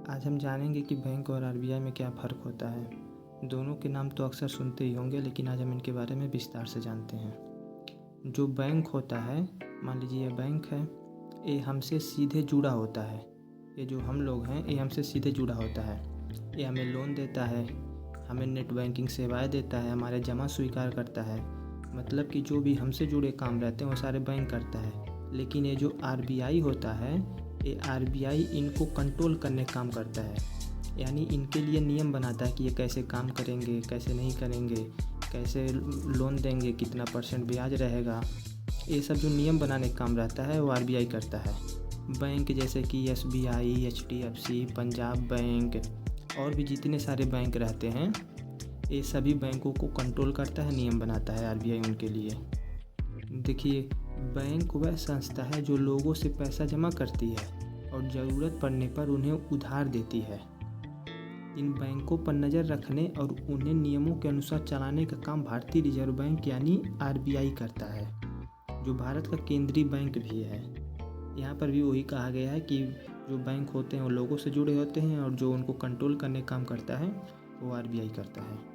आज हम जानेंगे कि बैंक और आरबीआई में क्या फ़र्क होता है। दोनों के नाम तो अक्सर सुनते ही होंगे, लेकिन आज हम इनके बारे में विस्तार से जानते हैं। जो बैंक होता है, मान लीजिए ये बैंक है, ये हमसे सीधे जुड़ा होता है। ये जो हम लोग हैं, ये हमसे सीधे जुड़ा होता है। ये हमें लोन देता है, हमें नेट बैंकिंग सेवाएं देता है, हमारे जमा स्वीकार करता है। मतलब कि जो भी हमसे जुड़े काम रहते हैं वो सारे बैंक करता है। लेकिन ये जो आरबीआई होता है, ये आरबीआई इनको कंट्रोल करने का काम करता है। यानी इनके लिए नियम बनाता है कि ये कैसे काम करेंगे, कैसे नहीं करेंगे, कैसे लोन देंगे, कितना % ब्याज रहेगा। ये सब जो नियम बनाने का काम रहता है वो आरबीआई करता है। बैंक जैसे कि एसबीआई, एचडीएफसी, पंजाब बैंक और भी जितने सारे बैंक रहते हैं, ये सभी बैंकों को कंट्रोल करता है, नियम बनाता है आरबीआई उनके लिए। देखिए, बैंक वह संस्था है जो लोगों से पैसा जमा करती है और ज़रूरत पड़ने पर उन्हें उधार देती है। इन बैंकों पर नज़र रखने और उन्हें नियमों के अनुसार चलाने का काम भारतीय रिजर्व बैंक यानी आरबीआई करता है, जो भारत का केंद्रीय बैंक भी है। यहाँ पर भी वही कहा गया है कि जो बैंक होते हैं वो लोगों से जुड़े होते हैं और जो उनको कंट्रोल करने का काम करता है वो आरबीआई करता है।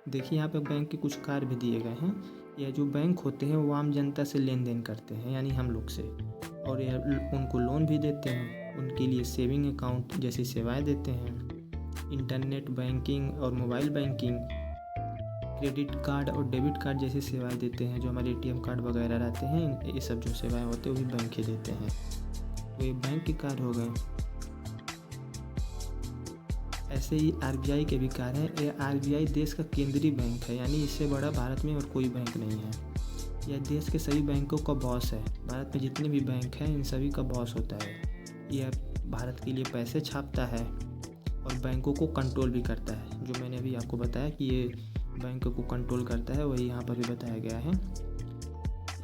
देखिए, यहाँ पे बैंक के कुछ कार्य भी दिए गए हैं। यह जो बैंक होते हैं वो आम जनता से लेन देन करते हैं, यानी हम लोग से, और यह उनको लोन भी देते हैं, उनके लिए सेविंग अकाउंट जैसी सेवाएं देते हैं, इंटरनेट बैंकिंग और मोबाइल बैंकिंग, क्रेडिट कार्ड और डेबिट कार्ड जैसी सेवाएं देते हैं। जो हमारे एटीएम कार्ड वगैरह रहते हैं, ये सब जो सेवाएं होते हैं वो भी बैंक ही देते हैं। तो ये बैंक के कार्य हो गए। ऐसे ही आरबीआई के भी कार्य हैं। यह आरबीआई देश का केंद्रीय बैंक है, यानी इससे बड़ा भारत में और कोई बैंक नहीं है। यह देश के सभी बैंकों का बॉस है। भारत में जितने भी बैंक हैं इन सभी का बॉस होता है। यह भारत के लिए पैसे छापता है और बैंकों को कंट्रोल भी करता है। जो मैंने अभी आपको बताया कि ये बैंक को कंट्रोल करता है, वही यहाँ पर भी बताया गया है।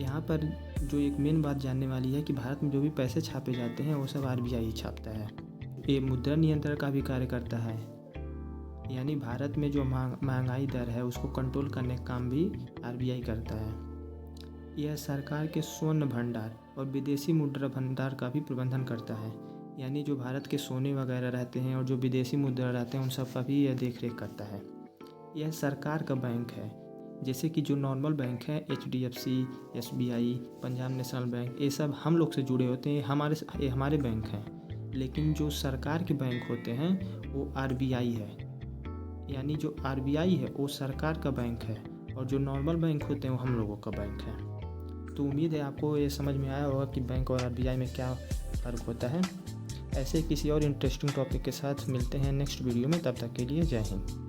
यहाँ पर जो एक मेन बात जानने वाली है कि भारत में जो भी पैसे छापे जाते हैं वो सब आरबीआई ही छापता है। ये मुद्रा नियंत्रण का भी कार्य करता है, यानी भारत में जो महंगाई दर है उसको कंट्रोल करने का काम भी आरबीआई करता है। यह सरकार के स्वर्ण भंडार और विदेशी मुद्रा भंडार का भी प्रबंधन करता है, यानी जो भारत के सोने वगैरह रहते हैं और जो विदेशी मुद्रा रहते हैं उन सब का भी यह देख रेख करता है। यह सरकार का बैंक है। जैसे कि जो नॉर्मल बैंक है, HDFC, SBI, Punjab national bank, ये सब हम लोग से जुड़े होते हैं, ये हमारे बैंक हैं। लेकिन जो सरकार के बैंक होते हैं वो आरबीआई है, यानी जो आरबीआई है वो सरकार का बैंक है और जो नॉर्मल बैंक होते हैं वो हम लोगों का बैंक है। तो उम्मीद है आपको ये समझ में आया होगा कि बैंक और आरबीआई में क्या फ़र्क होता है। ऐसे किसी और इंटरेस्टिंग टॉपिक के साथ मिलते हैं नेक्स्ट वीडियो में। तब तक के लिए जय हिंद।